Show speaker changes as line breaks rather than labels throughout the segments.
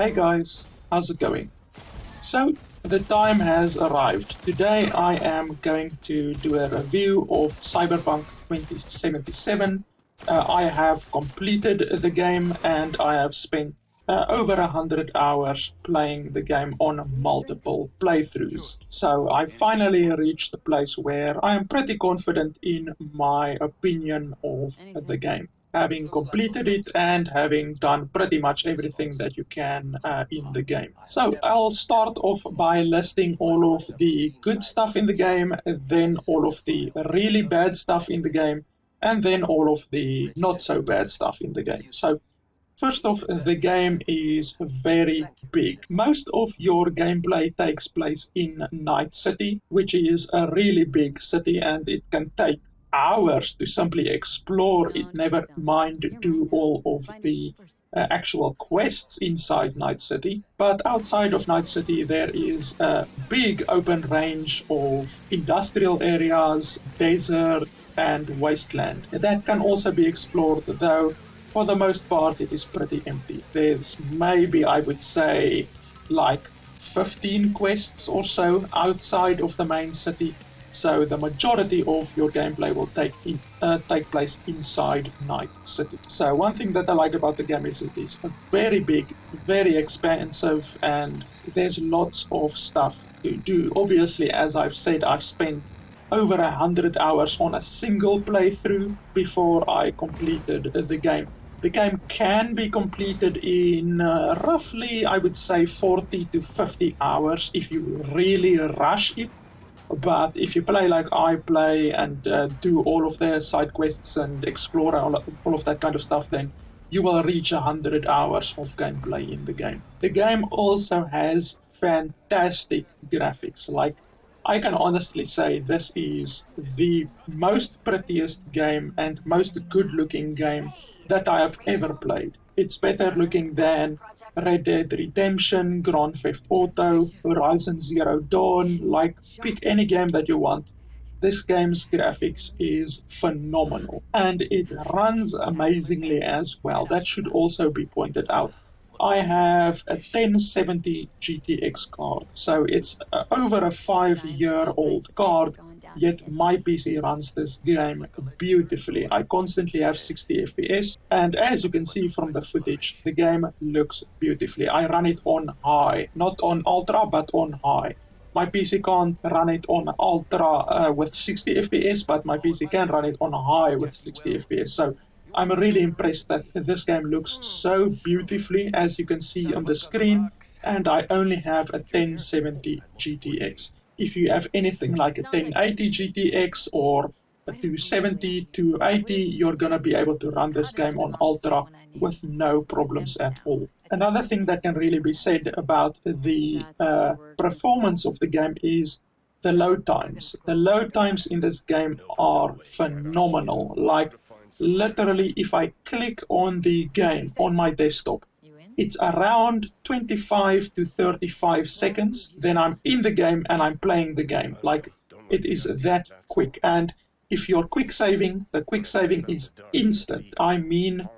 Hey guys, how's it going? So, the time has arrived. Today I am going to do a review of Cyberpunk 2077. I have completed the game and I have spent over 100 hours playing the game on multiple playthroughs. So I finally reached the place where I am pretty confident in my opinion of the game, having completed it and having done pretty much everything that you can in the game. So I'll start off by listing all of the good stuff in the game, then all of the really bad stuff in the game, and then all of the not so bad stuff in the game. So first off, the game is very big. Most of your gameplay takes place in Night City, which is a really big city, and it can take hours to simply explore it, never mind do all of the actual quests inside Night City. But outside of Night City there is a big open range of industrial areas, desert and wasteland. That can also be explored, though for the most part it is pretty empty. There's maybe, I would say, like 15 quests or so outside of the main city. So the majority of your gameplay will take place inside Night City. So one thing that I like about the game is it is very big, very expansive, and there's lots of stuff to do. Obviously, as I've said, I've spent over 100 hours on a single playthrough before I completed the game. The game can be completed in roughly, I would say, 40 to 50 hours if you really rush it. But if you play like I play and do all of the side quests and explore all of that kind of stuff, then you will reach 100 hours of gameplay in the game. The game also has fantastic graphics. Like, I can honestly say this is the most prettiest game and most good-looking game that I have ever played. It's better looking than Red Dead Redemption, Grand Theft Auto, Horizon Zero Dawn. Like, pick any game that you want. This game's graphics is phenomenal, and it runs amazingly as well. That should also be pointed out. I have a 1070 GTX card, so it's over a 5-year-old card, yet my PC runs this game beautifully. I constantly have 60 FPS, and as you can see from the footage, the game looks beautifully. I run it on high, not on ultra, but on high. My PC can't run it on ultra with 60 FPS, but my PC can run it on high with 60 FPS. So I'm really impressed that this game looks so beautifully, as you can see on the screen, and I only have a 1070 GTX. If you have anything like a 1080 GTX or a 270, 280, you're gonna be able to run this game on ultra with no problems at all. Another thing that can really be said about the performance of the game is the load times. The load times in this game are phenomenal. Like, literally, if I click on the game on my desktop, it's around 25 to 35 seconds, then I'm in the game and I'm playing the game. Like, it is that quick. And if you're quick saving, the quick saving is instant. I mean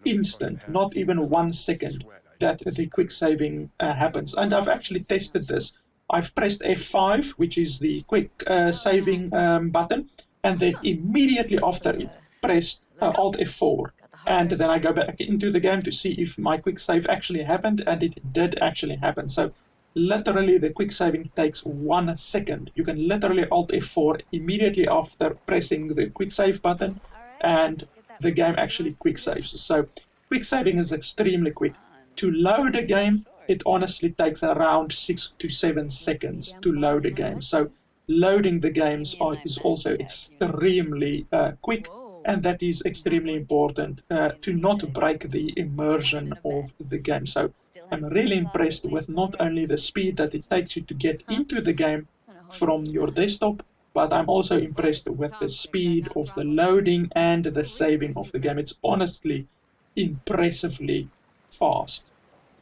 instant, not even 1 second that the quick saving happens. And I've actually tested this. I've pressed F5, which is the quick saving button, and then immediately after it, pressed Alt F4, and then I go back into the game to see if my quick save actually happened, and it did actually happen. So literally the quick saving takes 1 second. You can literally Alt F4 immediately after pressing the quick save button, and the game actually quick saves. So quick saving is extremely quick. To load a game, it honestly takes around 6 to 7 seconds to load a game. So loading the games is also extremely quick. And that is extremely important to not break the immersion of the game. So I'm really impressed with not only the speed that it takes you to get into the game from your desktop, but I'm also impressed with the speed of the loading and the saving of the game. It's honestly impressively fast.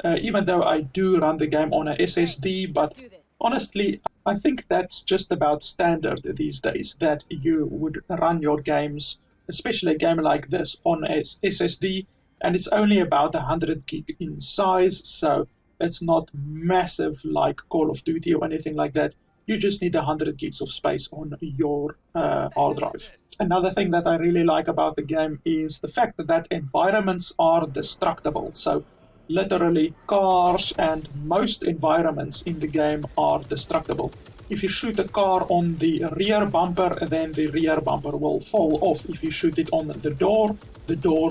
Even though I do run the game on a SSD, but honestly, I think that's just about standard these days, that you would run your games, especially a game like this, on a SSD, and it's only about 100 gig in size, so It's not massive like Call of Duty or anything like that. You just need 100 gigs of space on your hard drive. Another thing that I really like about the game is the fact that environments are destructible. So literally cars and most environments in the game are destructible. If you shoot a car on the rear bumper, then the rear bumper will fall off. If you shoot it on the door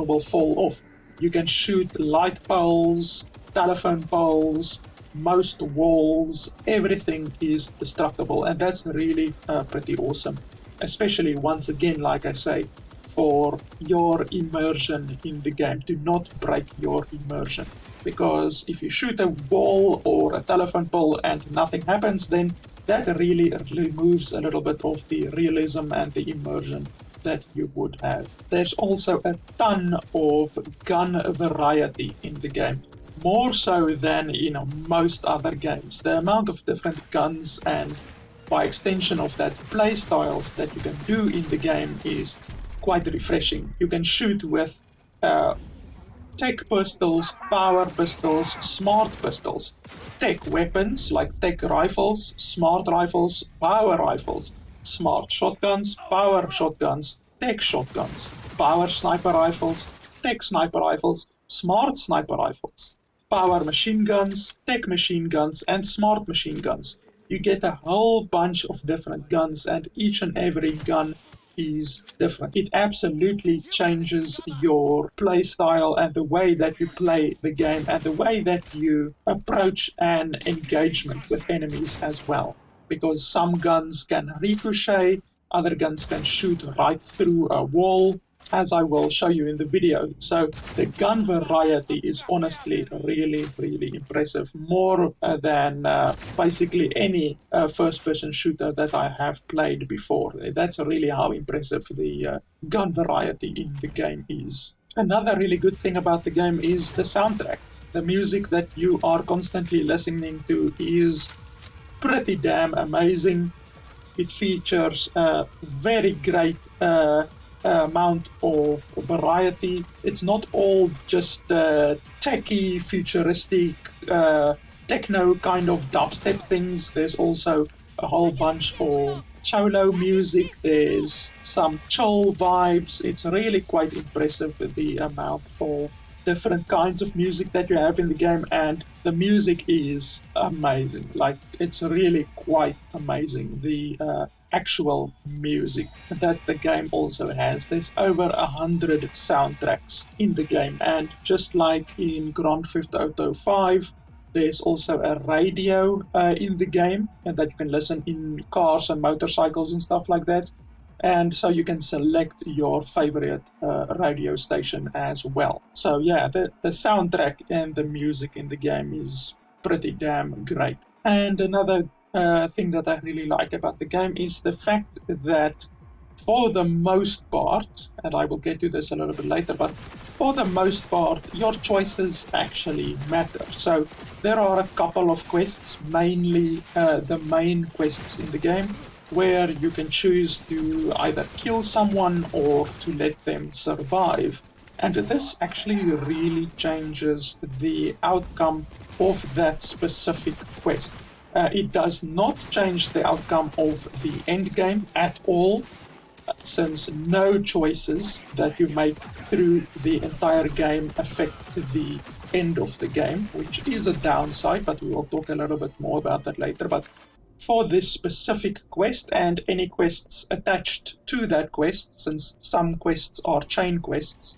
will fall off. You can shoot light poles, telephone poles, most walls, everything is destructible, and that's really pretty awesome. Especially, once again, like I say, for your immersion in the game. Do not break your immersion. Because if you shoot a wall or a telephone pole and nothing happens, then that really removes a little bit of the realism and the immersion that you would have. There's also a ton of gun variety in the game. More so than most other games. The amount of different guns and by extension of that playstyles that you can do in the game is quite refreshing. You can shoot with tech pistols, power pistols, smart pistols, tech weapons like tech rifles, smart rifles, power rifles, smart shotguns, power shotguns, tech shotguns, power sniper rifles, tech sniper rifles, smart sniper rifles, power machine guns, tech machine guns, and smart machine guns. You get a whole bunch of different guns, and each and every gun is different. It absolutely changes your play style and the way that you play the game and the way that you approach an engagement with enemies as well. Because some guns can ricochet, other guns can shoot right through a wall, as I will show you in the video. So the gun variety is honestly really, really impressive. More than basically any first-person shooter that I have played before. That's really how impressive the gun variety in the game is. Another really good thing about the game is the soundtrack. The music that you are constantly listening to is pretty damn amazing. It features a very great amount of variety. It's not all just techie, futuristic, techno kind of dubstep things. There's also a whole bunch of cholo music. There's some chill vibes. It's really quite impressive the amount of different kinds of music that you have in the game, and the music is amazing. Like, it's really quite amazing. The actual music that the game also has. There's over 100 soundtracks in the game, and just like in Grand Theft Auto 5, there's also a radio in the game, and that you can listen in cars and motorcycles and stuff like that. And so you can select your favorite radio station as well. So yeah, the soundtrack and the music in the game is pretty damn great. And another thing that I really like about the game is the fact that for the most part, and I will get to this a little bit later, but for the most part, your choices actually matter. So there are a couple of quests, mainly the main quests in the game, where you can choose to either kill someone or to let them survive. And this actually really changes the outcome of that specific quest. It does not change the outcome of the end game at all, since no choices that you make through the entire game affect the end of the game, which is a downside, but we will talk a little bit more about that later. But for this specific quest and any quests attached to that quest, since some quests are chain quests,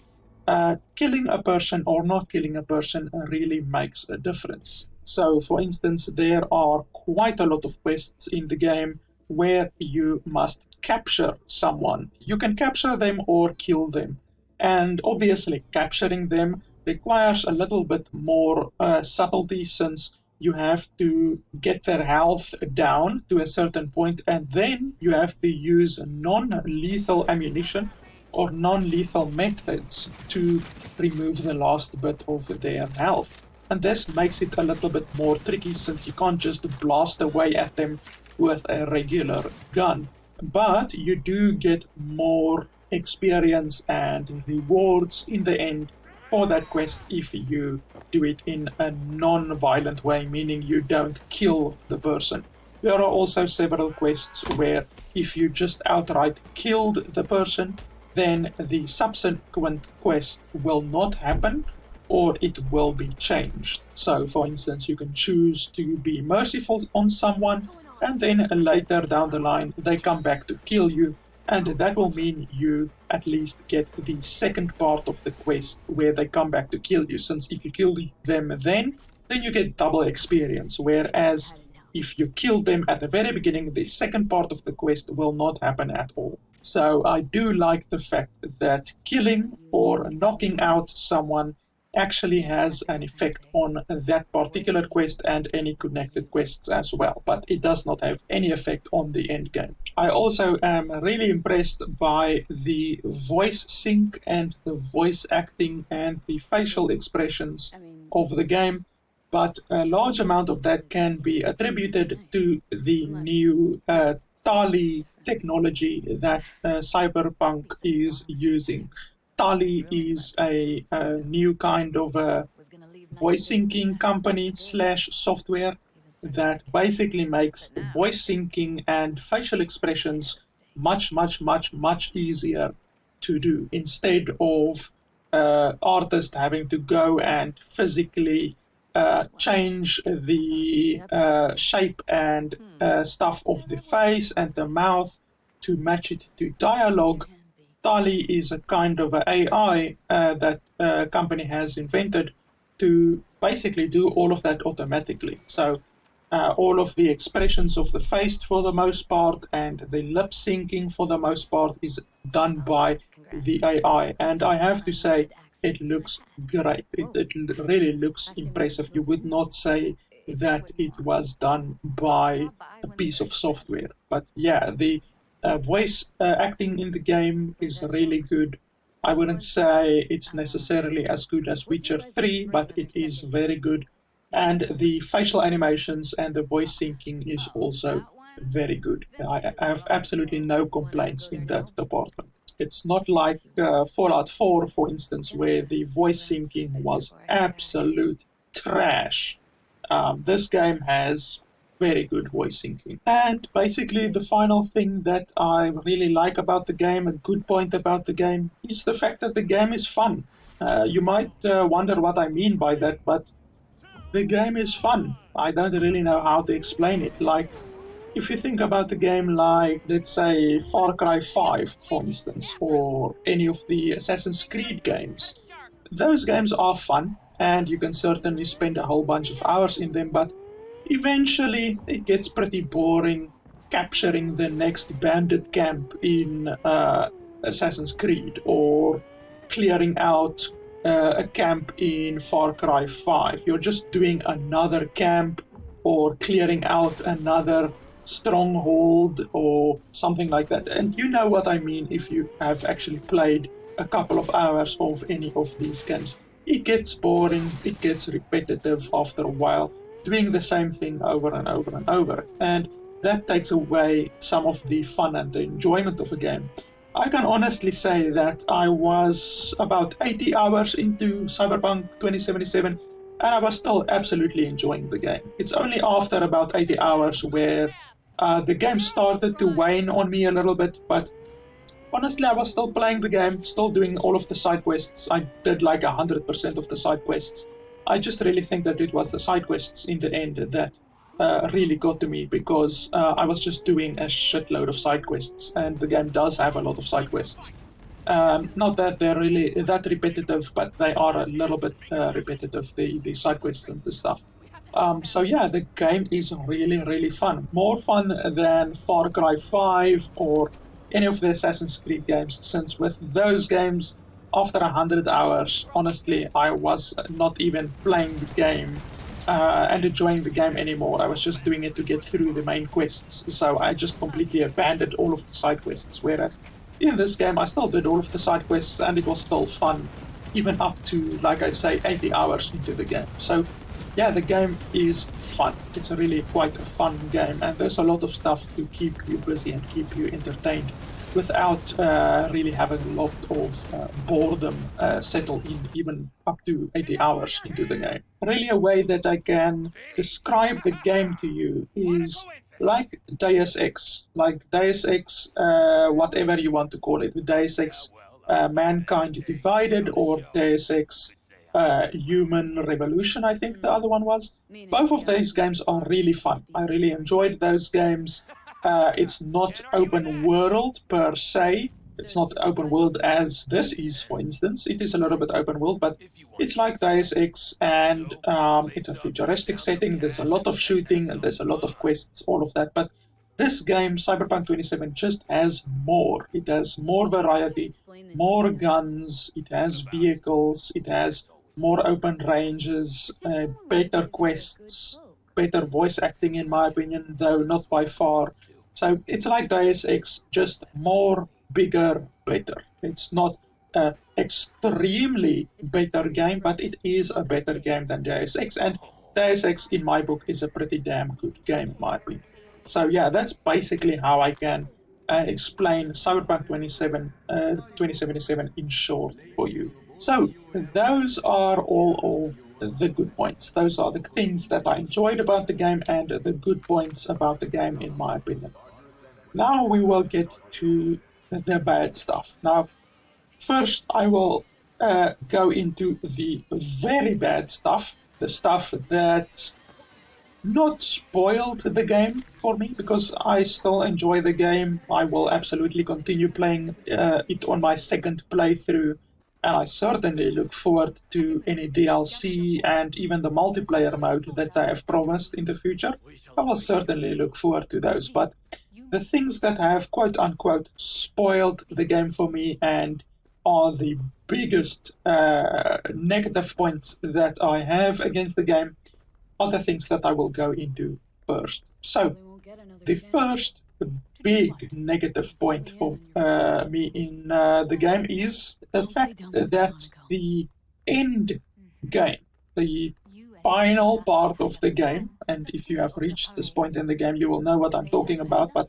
killing a person or not killing a person really makes a difference. So, for instance, there are quite a lot of quests in the game where you must capture someone. You can capture them or kill them. And obviously, capturing them requires a little bit more subtlety, since you have to get their health down to a certain point, and then you have to use non-lethal ammunition or non-lethal methods to remove the last bit of their health. And this makes it a little bit more tricky, since you can't just blast away at them with a regular gun. But you do get more experience and rewards in the end for that quest if you do it in a non-violent way, meaning you don't kill the person. There are also several quests where if you just outright killed the person, then the subsequent quest will not happen, or it will be changed. So, for instance, you can choose to be merciful on someone, and then later down the line they come back to kill you, and that will mean you at least get the second part of the quest where they come back to kill you, since if you kill them then you get double experience, whereas if you kill them at the very beginning, the second part of the quest will not happen at all. So I do like the fact that killing or knocking out someone actually has an effect on that particular quest and any connected quests as well, but it does not have any effect on the end game. I also am really impressed by the voice sync and the voice acting and the facial expressions of the game, but a large amount of that can be attributed to the new Tali technology that Cyberpunk is using. Tali is a new kind of a voice syncing company / software that basically makes voice syncing and facial expressions much easier to do, instead of artists having to go and physically change the shape and stuff of the face and the mouth to match it to dialogue. Tali is a kind of an AI that a company has invented to basically do all of that automatically. So all of the expressions of the face for the most part and the lip syncing for the most part is done by the AI. And I have to say, it looks great. It really looks impressive. You would not say that it was done by a piece of software. But yeah, the voice acting in the game is really good. I wouldn't say it's necessarily as good as Witcher 3, but it is very good. And the facial animations and the voice syncing is also very good. I have absolutely no complaints in that department. It's not like Fallout 4, for instance, where the voice syncing was absolute trash. This game has very good voice syncing. And basically the final thing that I really like about the game, a good point about the game, is the fact that the game is fun. You might wonder what I mean by that, but the game is fun. I don't really know how to explain it. Like, if you think about a game like, let's say, Far Cry 5, for instance, or any of the Assassin's Creed games, those games are fun, and you can certainly spend a whole bunch of hours in them, but eventually it gets pretty boring capturing the next bandit camp in Assassin's Creed, or clearing out a camp in Far Cry 5. You're just doing another camp or clearing out another stronghold or something like that. And you know what I mean if you have actually played a couple of hours of any of these games. It gets boring, it gets repetitive after a while, doing the same thing over and over and over. And that takes away some of the fun and the enjoyment of a game. I can honestly say that I was about 80 hours into Cyberpunk 2077 and I was still absolutely enjoying the game. It's only after about 80 hours where the game started to wane on me a little bit, but honestly I was still playing the game, still doing all of the side quests. I did like 100% of the side quests. I just really think that it was the side quests in the end that really got to me, because I was just doing a shitload of side quests, and the game does have a lot of side quests. Not that they're really that repetitive, but they are a little bit repetitive, the side quests and the stuff. So yeah, the game is really fun. More fun than Far Cry 5 or any of the Assassin's Creed games, since with those games, after 100 hours, honestly, I was not even playing the game and enjoying the game anymore. I was just doing it to get through the main quests, so I just completely abandoned all of the side quests, whereas in this game I still did all of the side quests and it was still fun, even up to, like I say, 80 hours into the game. So yeah, the game is fun. It's really quite a fun game, and there's a lot of stuff to keep you busy and keep you entertained without really having a lot of boredom settle in, even up to 80 hours into the game. Really, a way that I can describe the game to you is like Deus Ex, whatever you want to call it, Deus Ex Mankind Divided, or Deus Ex Human Revolution, I think the other one was. Both of these games are really fun. I really enjoyed those games. It's not open world per se. It's not open world as this is, for instance. It is a little bit open world, but it's like Deus Ex, and it's a futuristic setting. There's a lot of shooting, and there's a lot of quests, all of that. But this game, Cyberpunk 27, just has more. It has more variety, more guns, it has vehicles, it has more open ranges, better quests, better voice acting, in my opinion, though not by far. So it's like Deus Ex, just more, bigger, better. It's not an extremely better game, but it is a better game than Deus Ex, and Deus Ex, in my book, is a pretty damn good game, in my opinion. So yeah, that's basically how I can explain Cyberpunk 2077 in short for you. So those are all of the good points. Those are the things that I enjoyed about the game and the good points about the game, in my opinion. Now we will get to the bad stuff. Now, first I will go into the very bad stuff, the stuff that not spoiled the game for me, because I still enjoy the game. I will absolutely continue playing it on my second playthrough, and I certainly look forward to any DLC and even the multiplayer mode that they have promised in the future. I will certainly look forward to those, but the things that have quote-unquote spoiled the game for me and are the biggest negative points that I have against the game are the things that I will go into first. So, the first big negative point for me in the game is the fact that the end game, the final part of the game, and if you have reached this point in the game, you will know what I'm talking about, but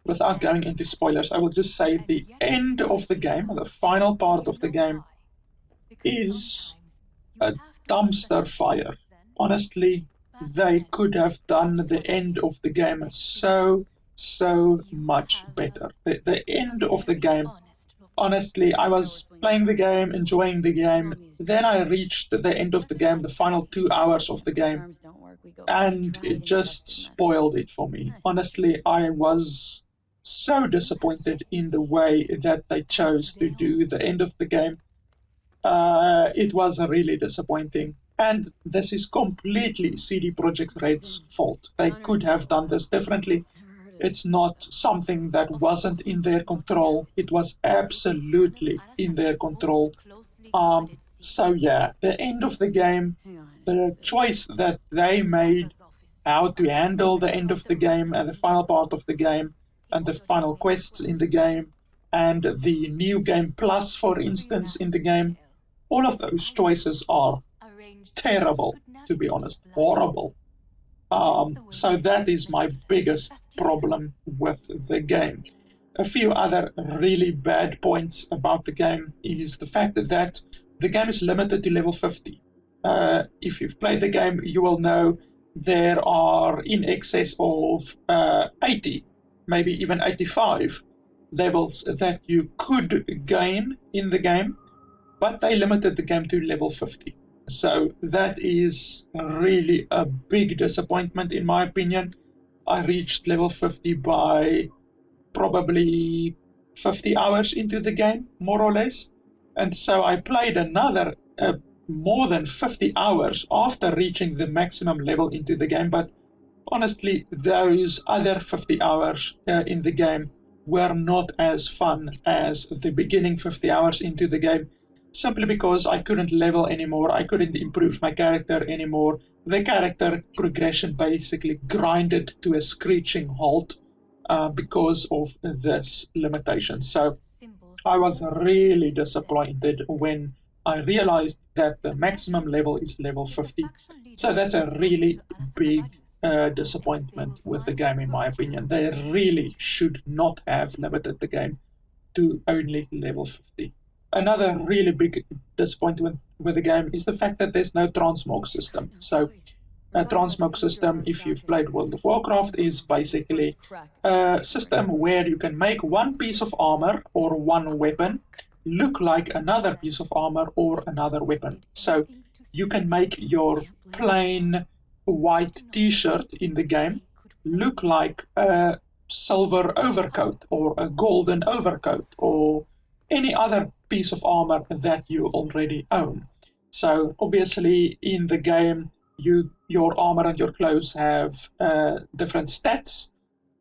without going into spoilers, I will just say the end of the game, the final part of the game, is a dumpster fire. Honestly, they could have done the end of the game so much better. The end of the game, honestly, I was playing the game, enjoying the game, then I reached the end of the game, the final 2 hours of the game, and it just spoiled it for me. Honestly, I was so disappointed in the way that they chose to do the end of the game. It was really disappointing. And this is completely CD Projekt Red's fault. They could have done this differently. It's not something that wasn't in their control. It was absolutely in their control. So yeah, the end of the game, the choice that they made, how to handle the end of the game and the final part of the game, and the final quests in the game, and the new game plus, for instance, in the game, all of those choices are terrible, to be honest, horrible. So that is my biggest problem with the game. A few other really bad points about the game is the fact that the game is limited to level 50. If you've played the game, you will know there are in excess of 80, maybe even 85 levels that you could gain in the game, but they limited the game to level 50. So that is really a big disappointment, in my opinion. I reached level 50 by probably 50 hours into the game, more or less. And so I played another more than 50 hours after reaching the maximum level into the game. But honestly, those other 50 hours in the game were not as fun as the beginning 50 hours into the game. Simply because I couldn't level anymore, I couldn't improve my character anymore. The character progression basically grinded to a screeching halt because of this limitation. So I was really disappointed when I realized that the maximum level is level 50. So that's a really big disappointment with the game, in my opinion. They really should not have limited the game to only level 50. Another really big disappointment with the game is the fact that there's no transmog system. So a transmog system, if you've played World of Warcraft, is basically a system where you can make one piece of armor or one weapon look like another piece of armor or another weapon. So you can make your plain white t-shirt in the game look like a silver overcoat or a golden overcoat or any other piece of armor that you already own. So obviously in the game, your armor and your clothes have different stats,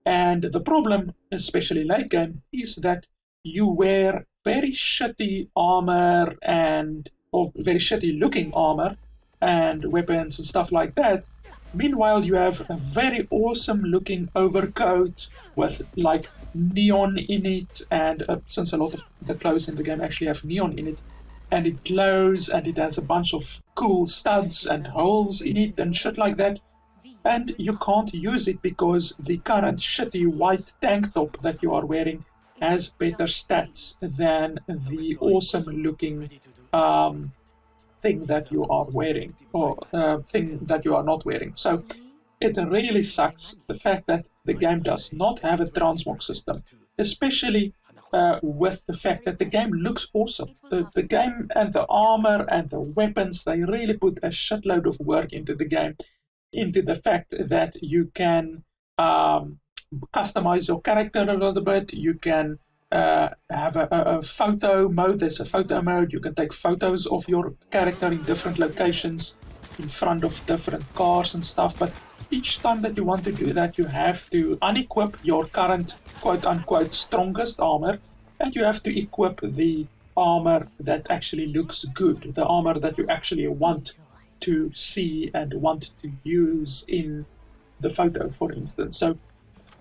and the problem, especially late game, is that you wear very shitty armor or very shitty looking armor and weapons and stuff like that. Meanwhile, you have a very awesome looking overcoat with like neon in it, and since a lot of the clothes in the game actually have neon in it, and it glows and it has a bunch of cool studs and holes in it and shit like that, and you can't use it because the current shitty white tank top that you are wearing has better stats than the awesome looking thing that you are wearing, or thing that you are not wearing. So it really sucks, the fact that the game does not have a transmog system, especially with the fact that the game looks awesome. The game and the armor and the weapons, they really put a shitload of work into the game, into the fact that you can customize your character a little bit. You can have a photo mode. There's a photo mode. You can take photos of your character in different locations in front of different cars and stuff. But each time that you want to do that, you have to unequip your current quote-unquote strongest armor, and you have to equip the armor that actually looks good, the armor that you actually want to see and want to use in the photo, for instance. So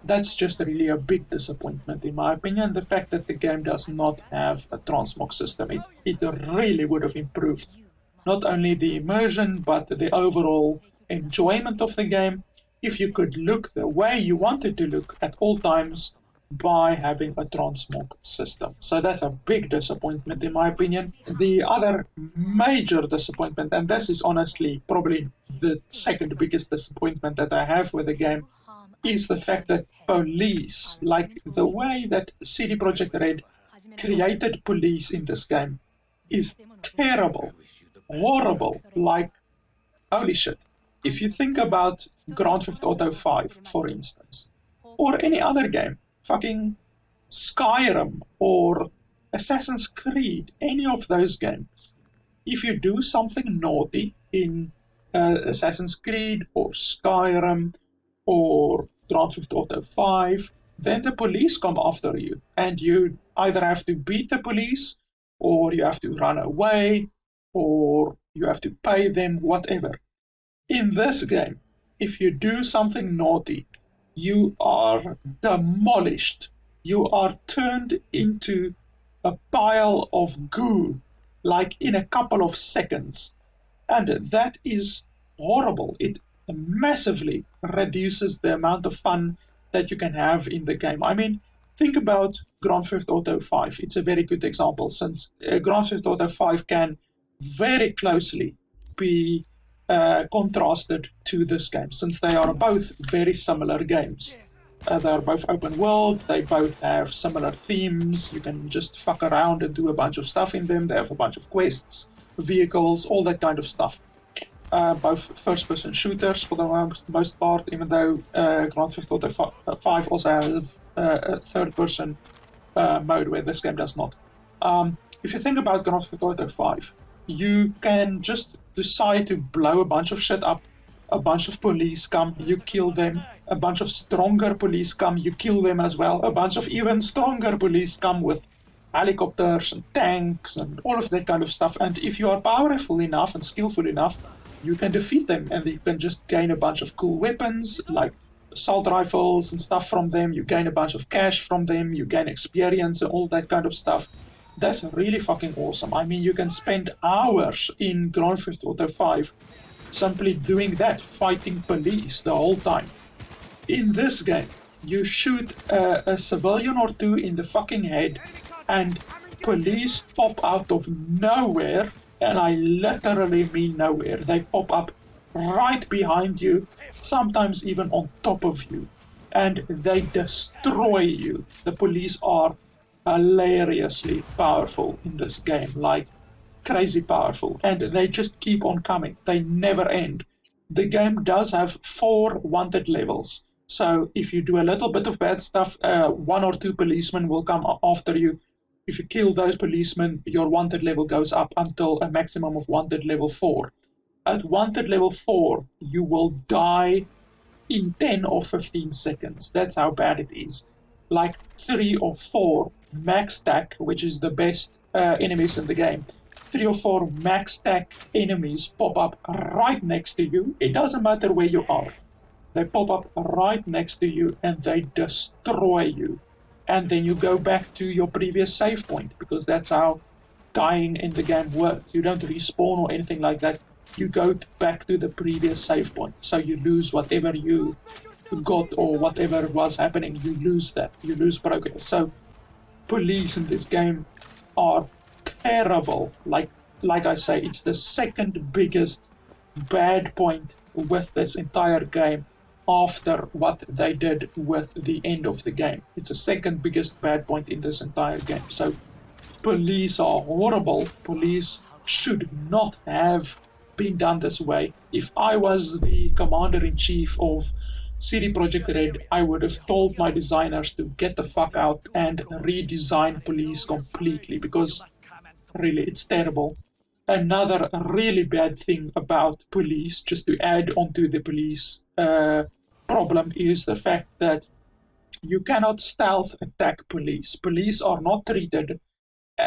that's just really a big disappointment, in my opinion, the fact that the game does not have a transmog system. It really would have improved not only the immersion, but the overall enjoyment of the game if you could look the way you wanted to look at all times by having a transmog system. So that's a big disappointment, in my opinion. The other major disappointment, and this is honestly probably the second biggest disappointment that I have with the game, is the fact that police, like the way that CD Projekt Red created police in this game, is terrible, horrible, like, holy shit. If you think about Grand Theft Auto 5, for instance, or any other game, fucking Skyrim or Assassin's Creed, any of those games, if you do something naughty in Assassin's Creed or Skyrim or Grand Theft Auto 5, then the police come after you, and you either have to beat the police, or you have to run away, or you have to pay them, whatever. In this game, if you do something naughty, you are demolished. You are turned into a pile of goo, like in a couple of seconds. And that is horrible. It massively reduces the amount of fun that you can have in the game. I mean, think about Grand Theft Auto 5. It's a very good example, since Grand Theft Auto 5 can very closely be contrasted to this game, since they are both very similar games. They are both open world, they both have similar themes, you can just fuck around and do a bunch of stuff in them, they have a bunch of quests, vehicles, all that kind of stuff. Both first-person shooters for the most part, even though Grand Theft Auto 5 also has a third-person mode where this game does not. If you think about Grand Theft Auto 5, you can just decide to blow a bunch of shit up, a bunch of police come, you kill them, a bunch of stronger police come, you kill them as well, a bunch of even stronger police come with helicopters and tanks and all of that kind of stuff, and if you are powerful enough and skillful enough, you can defeat them, and you can just gain a bunch of cool weapons, like assault rifles and stuff from them, you gain a bunch of cash from them, you gain experience and all that kind of stuff. That's really fucking awesome. I mean, you can spend hours in Grand Theft Auto 5 simply doing that, fighting police the whole time. In this game, you shoot a civilian or two in the fucking head, and police pop out of nowhere, and I literally mean nowhere. They pop up right behind you, sometimes even on top of you, and they destroy you. The police are hilariously powerful in this game, like crazy powerful, and they just keep on coming. They never end. The game does have 4 wanted levels, so if you do a little bit of bad stuff, 1 or 2 policemen will come after you. If you kill those policemen, your wanted level goes up until a maximum of wanted level 4. At wanted level 4, you will die in 10 or 15 seconds. That's how bad it is. Like 3 or 4 max stack, which is the best enemies in the game. 3 or 4 max stack enemies pop up right next to you. It doesn't matter where you are. They pop up right next to you and they destroy you. And then you go back to your previous save point, because that's how dying in the game works. You don't respawn or anything like that. You go back to the previous save point. So you lose whatever you got or whatever was happening. You lose that. You lose progress. So police in this game are terrible. Like I say, it's the second biggest bad point with this entire game after what they did with the end of the game. It's the second biggest bad point in this entire game. So police are horrible. Police should not have been done this way. If I was the commander-in-chief of CD Projekt Red, I would have told my designers to get the fuck out and redesign police completely, because really, it's terrible. Another really bad thing about police, just to add onto the police problem, is the fact that you cannot stealth attack police. Police are not treated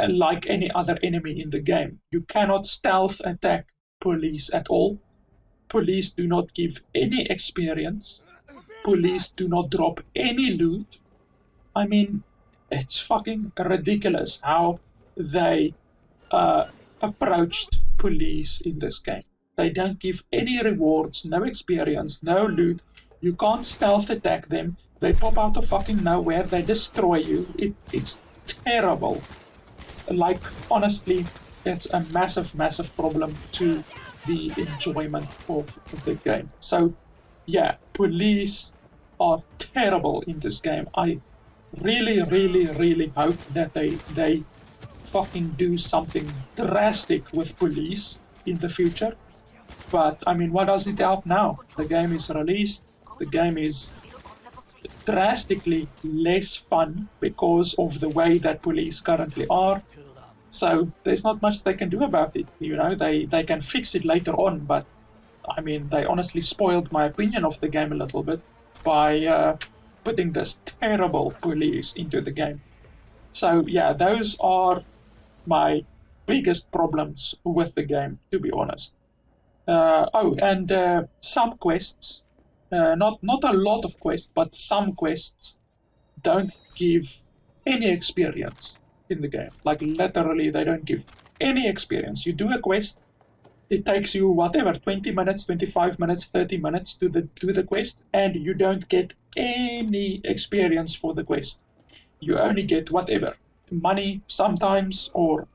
like any other enemy in the game. You cannot stealth attack police at all. Police do not give any experience. Police do not drop any loot. I mean, it's fucking ridiculous how they approached police in this game. They don't give any rewards, no experience, no loot. You can't stealth attack them. They pop out of fucking nowhere. They destroy you. It's terrible. Like, honestly, it's a massive, massive problem to the enjoyment of the game. So, yeah, police are terrible in this game. I really, really, really hope that they fucking do something drastic with police in the future. But, I mean, what does it help now? The game is released. The game is drastically less fun because of the way that police currently are. So there's not much they can do about it. You know, they can fix it later on, but I mean, they honestly spoiled my opinion of the game a little bit by putting this terrible police into the game. So yeah, those are my biggest problems with the game, to be honest. Some quests, not a lot of quests, but some quests don't give any experience in the game. Like, literally, they don't give any experience. You do a quest, it takes you whatever, 20 minutes, 25 minutes, 30 minutes to do the quest, and you don't get any experience for the quest. You only get whatever, money sometimes, or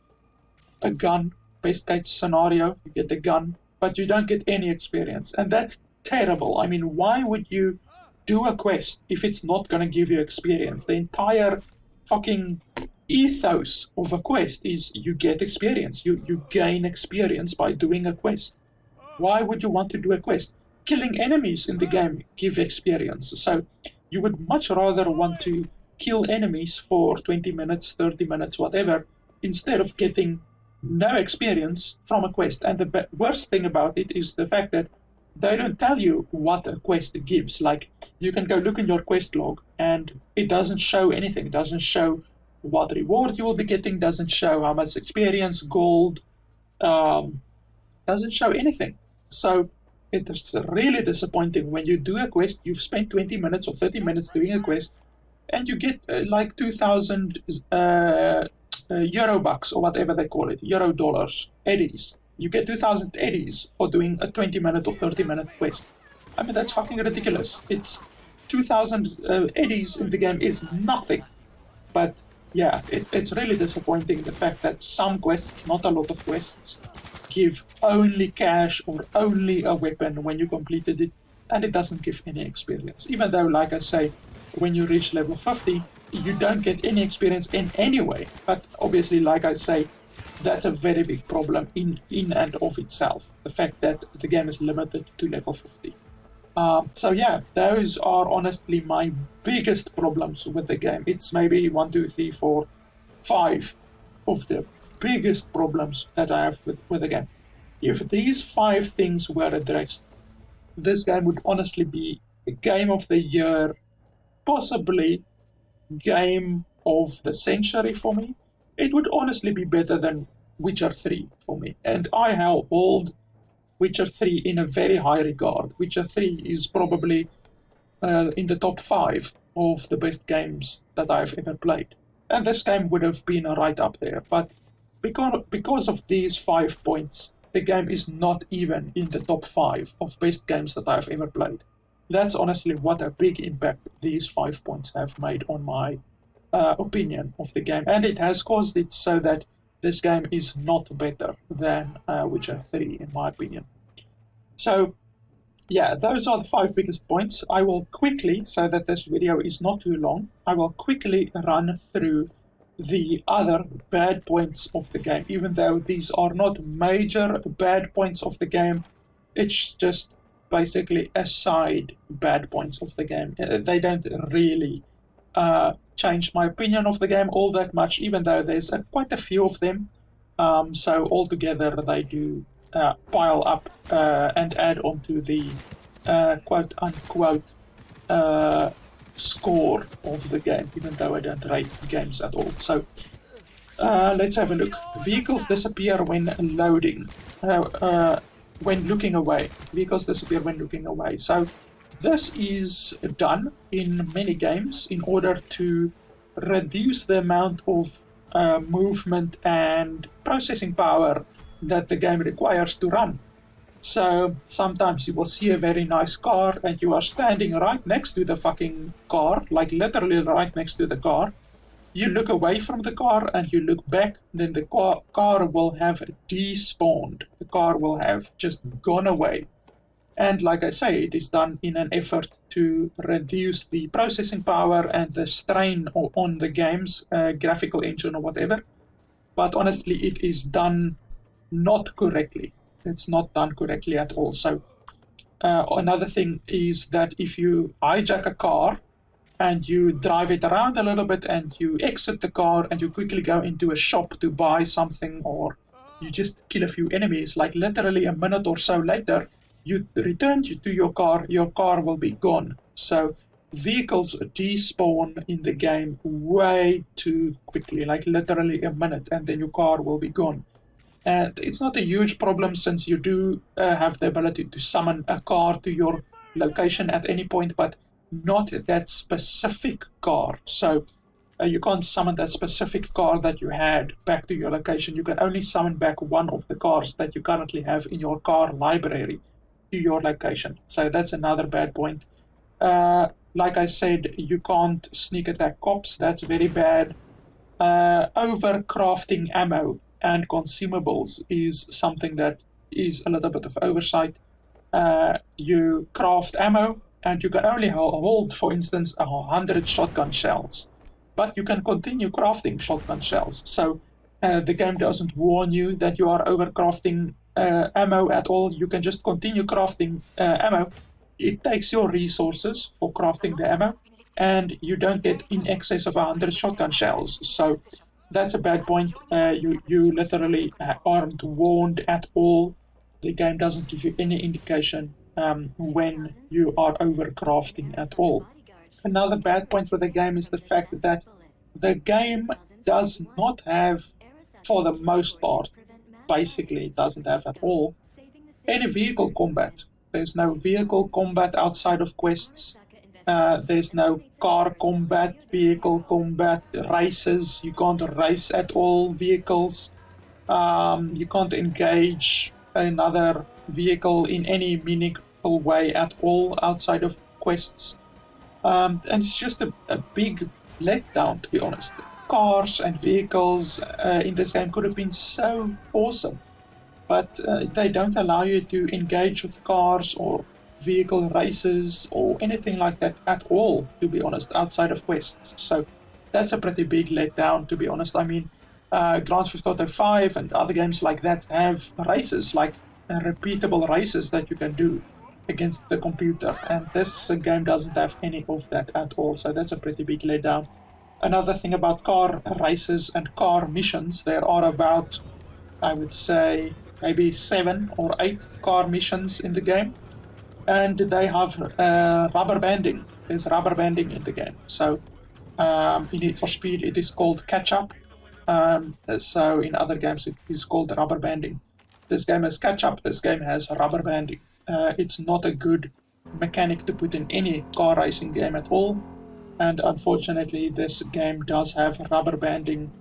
a gun. Best case scenario, you get a gun, but you don't get any experience, and that's terrible. I mean, why would you do a quest if it's not going to give you experience? The entire fucking ethos of a quest is you get experience. You gain experience by doing a quest. Why would you want to do a quest? Killing enemies in the game give experience. So you would much rather want to kill enemies for 20 minutes, 30 minutes, whatever, instead of getting no experience from a quest. And the worst thing about it is the fact that they don't tell you what a quest gives. Like, you can go look in your quest log and it doesn't show anything. It doesn't show what reward you will be getting, doesn't show how much experience, gold, doesn't show anything. So it's really disappointing when you do a quest, you've spent 20 minutes or 30 minutes doing a quest, and you get like 2,000 euro bucks or whatever they call it, euro dollars, eddies. You get 2,000 eddies for doing a 20-minute or 30-minute quest. I mean, that's fucking ridiculous. It's 2,000 eddies in the game is nothing. But yeah, it's really disappointing, the fact that some quests, not a lot of quests, give only cash or only a weapon when you completed it, and it doesn't give any experience. Even though, like I say, when you reach level 50, you don't get any experience in any way. But obviously, like I say, that's a very big problem in and of itself. The fact that the game is limited to level 50. So yeah, those are honestly my biggest problems with the game. It's maybe 1, 2, 3, 4, 5 of the biggest problems that I have with the game. If these 5 things were addressed, this game would honestly be a game of the year, possibly game of the century for me. It would honestly be better than Witcher 3 for me. And I hold Witcher 3 in a very high regard. Witcher 3 is probably in the top 5 of the best games that I've ever played. And this game would have been right up there. But because of these 5 points, the game is not even in the top 5 of best games that I've ever played. That's honestly what a big impact these 5 points have made on my opinion of the game. And it has caused it so that this game is not better than Witcher 3, in my opinion. So, yeah, those are the 5 biggest points. I will quickly, so that this video is not too long, I will quickly run through the other bad points of the game. Even though these are not major bad points of the game, it's just basically aside bad points of the game. They don't really change my opinion of the game all that much, even though there's quite a few of them. So altogether they do pile up and add on to the quote-unquote score of the game, even though I don't rate games at all. So let's have a look. Vehicles disappear when loading, when looking away. Vehicles disappear when looking away. So this is done in many games in order to reduce the amount of movement and processing power that the game requires to run. So sometimes you will see a very nice car and you are standing right next to the fucking car, like literally right next to the car. You look away from the car and you look back, then the car will have despawned. The car will have just gone away. And like I say, it is done in an effort to reduce the processing power and the strain on the game's graphical engine or whatever. But honestly, it is done not correctly. It's not done correctly at all. So another thing is that if you hijack a car and you drive it around a little bit and you exit the car and you quickly go into a shop to buy something, or you just kill a few enemies, like literally a minute or so later, you return to your car will be gone. So vehicles despawn in the game way too quickly, like literally a minute, and then your car will be gone. And it's not a huge problem since you do have the ability to summon a car to your location at any point, but not that specific car. So you can't summon that specific car that you had back to your location. You can only summon back one of the cars that you currently have in your car library to your location. So that's another bad point. Like I said, you can't sneak attack cops. That's very bad. Overcrafting ammo and consumables is something that is a little bit of oversight. You craft ammo and you can only hold, for instance, 100 shotgun shells. But you can continue crafting shotgun shells. So the game doesn't warn you that you are overcrafting ammo at all. You can just continue crafting ammo. It takes your resources for crafting the ammo, and you don't get in excess of 100 shotgun shells. So that's a bad point. You literally aren't warned at all. The game doesn't give you any indication when you are overcrafting at all. Another bad point with the game is the fact that the game does not have, for the most part, basically it doesn't have at all, any vehicle combat. There's no vehicle combat outside of quests. There's no car combat, vehicle combat, races. You can't race at all vehicles. You can't engage another vehicle in any meaningful way at all outside of quests. And it's just a big letdown, to be honest. Cars and vehicles in this game could have been so awesome, but they don't allow you to engage with cars or vehicle races or anything like that at all, to be honest, outside of quests. So that's a pretty big letdown, to be honest. I mean, Grand Theft Auto 5 and other games like that have races, like repeatable races that you can do against the computer, and this game doesn't have any of that at all, so that's a pretty big letdown. Another thing about car races and car missions, there are about, I would say, maybe 7 or 8 car missions in the game, and they have rubber banding. There's rubber banding in the game, so in Need for Speed it is called catch-up, so in other games it is called rubber banding. This game has catch-up, this game has rubber banding. It's not a good mechanic to put in any car racing game at all, and unfortunately this game does have rubber banding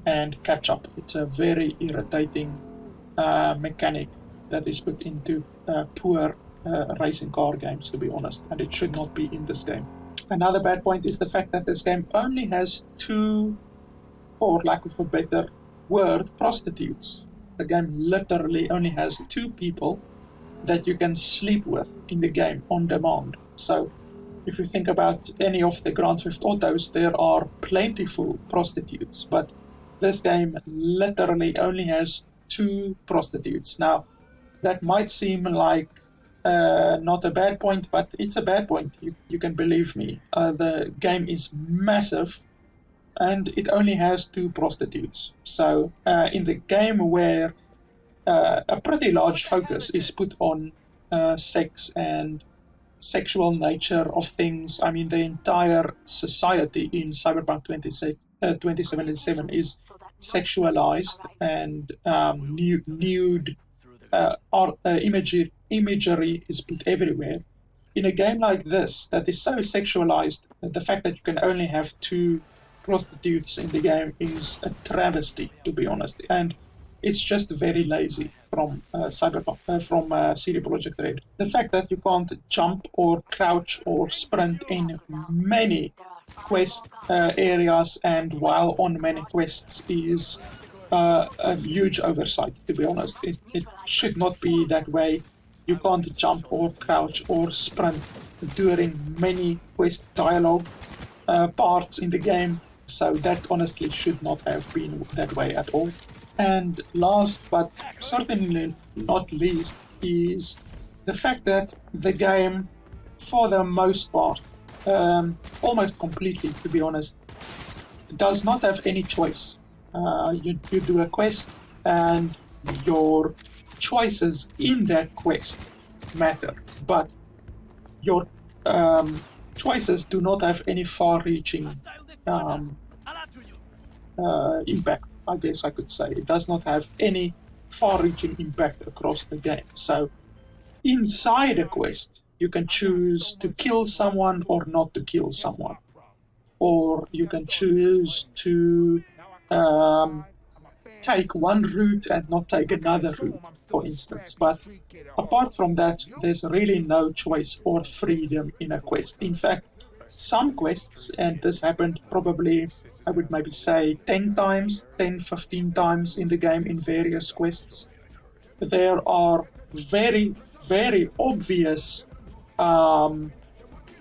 and catch-up. It's a very irritating mechanic that is put into poor racing car games, to be honest, and it should not be in this game. Another bad point is the fact that this game only has 2, for lack of a better word, prostitutes. The game literally only has 2 people that you can sleep with in the game on demand. So if you think about any of the Grand Theft Autos, there are plentiful prostitutes, but this game literally only has 2 prostitutes. Now, that might seem like not a bad point, but it's a bad point. You can believe me. The game is massive, and it only has 2 prostitutes. So in the game where a pretty large focus is put on sex and sexual nature of things. I mean, the entire society in Cyberpunk 2077 is sexualized, and nude imagery is put everywhere. In a game like this that is so sexualized, the fact that you can only have 2 prostitutes in the game is a travesty, to be honest, and it's just very lazy from CD Projekt Red. The fact that you can't jump or crouch or sprint in many quest areas and while on many quests is a huge oversight, to be honest. It should not be that way. You can't jump or crouch or sprint during many quest dialogue parts in the game, so that honestly should not have been that way at all. And last but certainly not least is the fact that the game, for the most part, almost completely, to be honest, does not have any choice. You do a quest, and your choices in that quest matter, but your choices do not have any far-reaching impact, I guess I could say. It does not have any far-reaching impact across the game. So inside a quest, you can choose to kill someone or not to kill someone. Or you can choose to take one route and not take another route, for instance. But apart from that, there's really no choice or freedom in a quest. In fact, some quests, and this happened probably, I would maybe say 10 times, 10, 15 times in the game in various quests, there are very, very obvious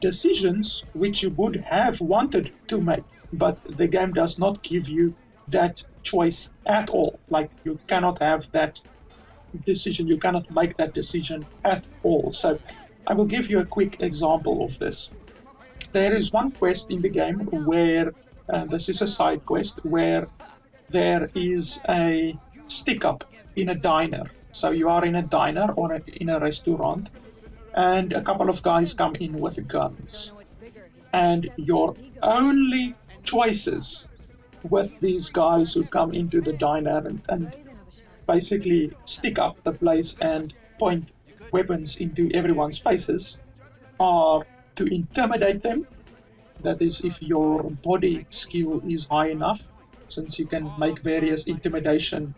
decisions which you would have wanted to make, but the game does not give you that choice at all. Like, you cannot have that decision, you cannot make that decision at all. So I will give you a quick example of this. There is one quest in the game where, this is a side quest, where there is a stick-up in a diner. So you are in a diner or in a restaurant, and a couple of guys come in with guns. And your only choices with these guys who come into the diner and basically stick up the place and point weapons into everyone's faces are to intimidate them. That is, if your body skill is high enough, since you can make various intimidation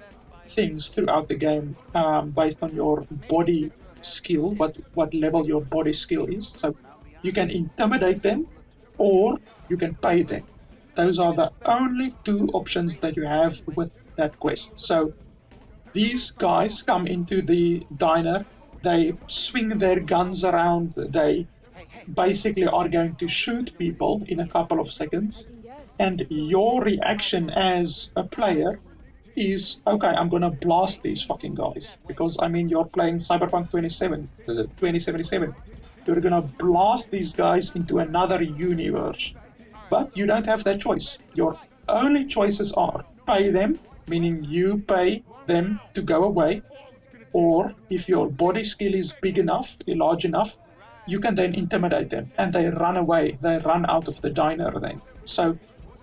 things throughout the game based on your body skill, what level your body skill is. So you can intimidate them, or you can pay them. Those are the only two options that you have with that quest. So these guys come into the diner, they swing their guns around, they basically are going to shoot people in a couple of seconds, and your reaction as a player is, okay, I'm gonna blast these fucking guys, because I mean, you're playing Cyberpunk 2077. You're gonna blast these guys into another universe, but you don't have that choice. Your only choices are pay them, meaning you pay them to go away, or if your body skill is big enough, large enough, you can then intimidate them and they run away, they run out of the diner then. So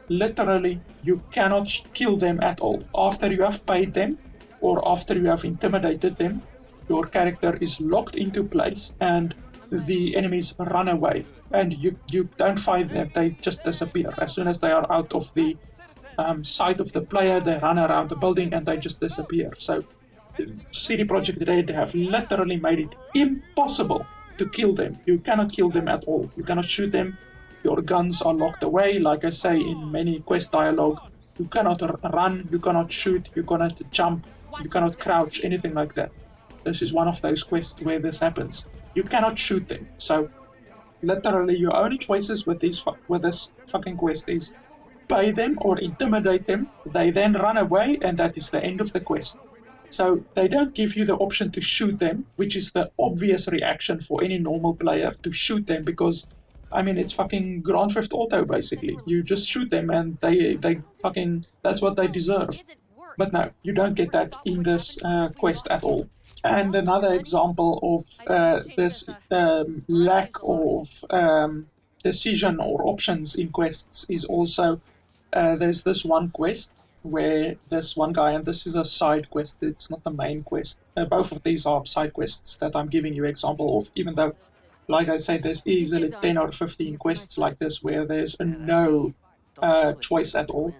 literally you cannot kill them at all. After you have paid them or after you have intimidated them, your character is locked into place and the enemies run away and you don't fight them, they just disappear. As soon as they are out of the sight of the player, they run around the building and they just disappear. So CD Projekt Red have literally made it impossible to kill them. You cannot kill them at all. You cannot shoot them. Your guns are locked away. Like I say in many quest dialogue, you cannot run, you cannot shoot, you cannot jump, you cannot crouch, anything like that. This is one of those quests where this happens. You cannot shoot them. So literally your only choices with this fucking quest is pay them or intimidate them. They then run away and that is the end of the quest. So they don't give you the option to shoot them, which is the obvious reaction for any normal player, to shoot them, because I mean, it's fucking Grand Theft Auto basically. You just shoot them and they fucking, that's what they deserve. But no, you don't get that in this quest at all. And another example of this lack of decision or options in quests is also there's this one quest where this one guy, and this is a side quest, it's not the main quest. Both of these are side quests that I'm giving you example of, even though, like I said, there's easily 10 or 15 quests like this where there's no choice at all.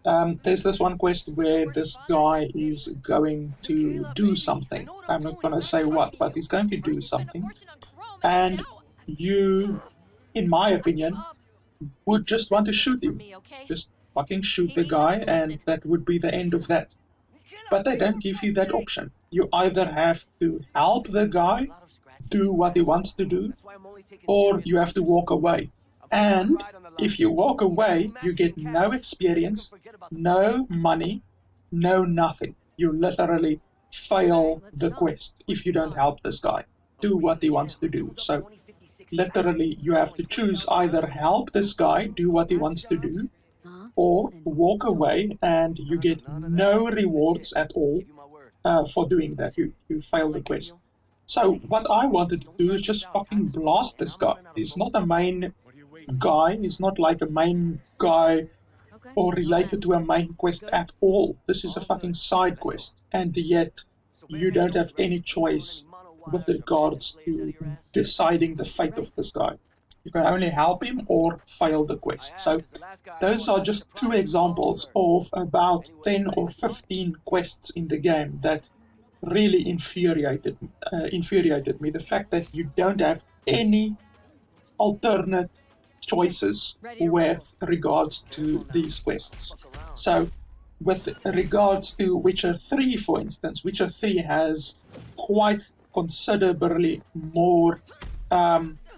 There's this one quest where this guy is going to do something. I'm not going to say what, but he's going to do something. And you, in my opinion, would just want to shoot him. Just fucking shoot the guy and that would be the end of that. But they don't give you that option. You either have to help the guy do what he wants to do, or you have to walk away. And if you walk away, you get no experience, no money, no nothing. You literally fail the quest if you don't help this guy do what he wants to do. So literally you have to choose either help this guy do what he wants to do, or walk away and you get no rewards at all for doing that. You fail the quest. So what I wanted to do is just fucking blast this guy. He's not a main guy. He's not like a main guy or related to a main quest at all. This is a fucking side quest. And yet you don't have any choice with regards to deciding the fate of this guy. You can only help him or fail the quest. So those are just two examples of about 10 or 15 quests in the game that really infuriated me. The fact that you don't have any alternate choices with regards to these quests. So with regards to Witcher 3, for instance, Witcher 3 has quite considerably more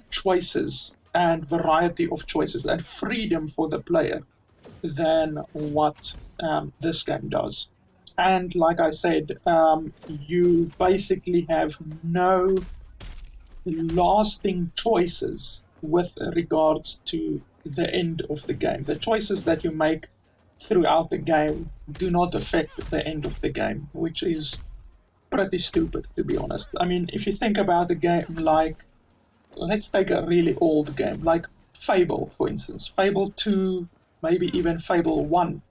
choices and variety of choices and freedom for the player than what this game does. And like I said, you basically have no lasting choices with regards to the end of the game. The choices that you make throughout the game do not affect the end of the game, which is pretty stupid, to be honest. I mean, if you think about a game like, let's take a really old game, like Fable, for instance. Fable 2, maybe even Fable 1.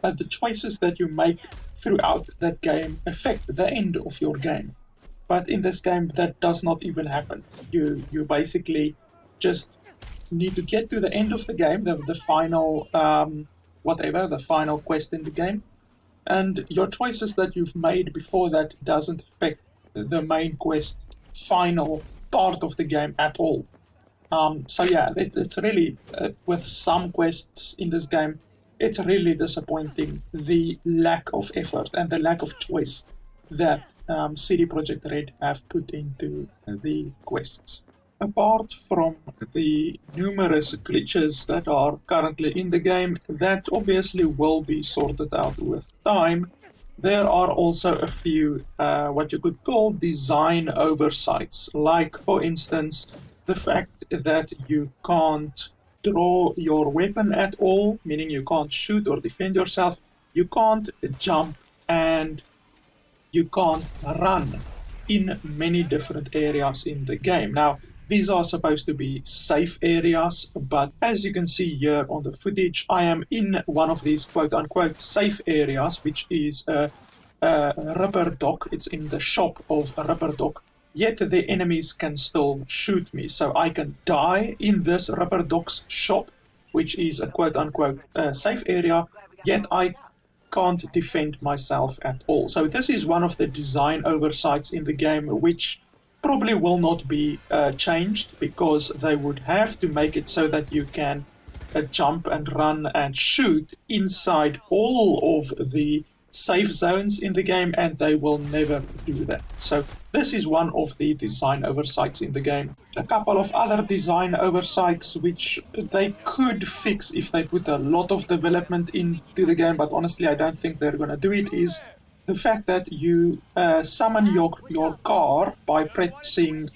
The choices that you make throughout that game affect the end of your game. But in this game, that does not even happen. You basically just need to get to the end of the game, the final, the final quest in the game. And your choices that you've made before that doesn't affect the main quest final part of the game at all. So yeah, it's really, with some quests in this game, it's really disappointing, the lack of effort and the lack of choice that CD Projekt Red have put into the quests. Apart from the numerous glitches that are currently in the game, that obviously will be sorted out with time, there are also a few what you could call design oversights, like for instance the fact that you can't draw your weapon at all, meaning you can't shoot or defend yourself, you can't jump, and you can't run in many different areas in the game. Now, these are supposed to be safe areas, but as you can see here on the footage, I am in one of these quote-unquote safe areas, which is a rubber dock. It's in the shop of a rubber dock, yet the enemies can still shoot me. So I can die in this rubber dock's shop, which is a quote-unquote safe area, yet I can't defend myself at all. So this is one of the design oversights in the game, which probably will not be changed, because they would have to make it so that you can jump and run and shoot inside all of the safe zones in the game, and they will never do that. So this is one of the design oversights in the game. A couple of other design oversights which they could fix if they put a lot of development into the game, but honestly I don't think they're going to do it, is the fact that you summon your car by pressing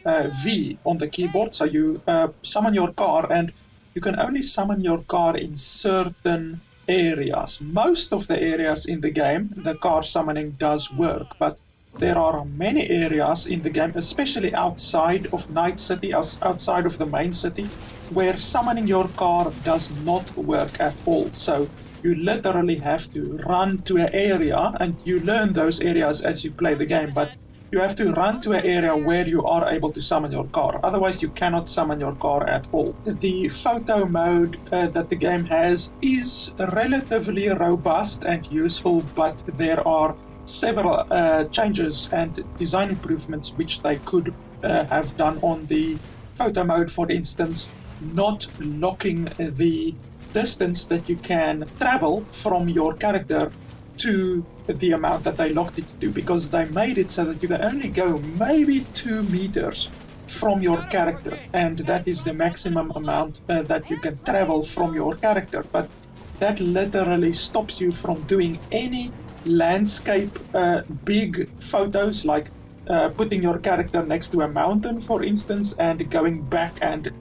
V on the keyboard. So you summon your car, and you can only summon your car in certain areas. Most of the areas in the game, the car summoning does work, but there are many areas in the game, especially outside of Night City, outside of the main city, where summoning your car does not work at all. So you literally have to run to an area, and you learn those areas as you play the game, but you have to run to an area where you are able to summon your car. Otherwise, you cannot summon your car at all. The photo mode that the game has is relatively robust and useful, but there are several changes and design improvements which they could have done on the photo mode. For instance, not locking the distance that you can travel from your character to the amount that they locked it to, because they made it so that you can only go maybe 2 meters from your character, and that is the maximum amount that you can travel from your character. But that literally stops you from doing any landscape big photos, like putting your character next to a mountain, for instance, and going back and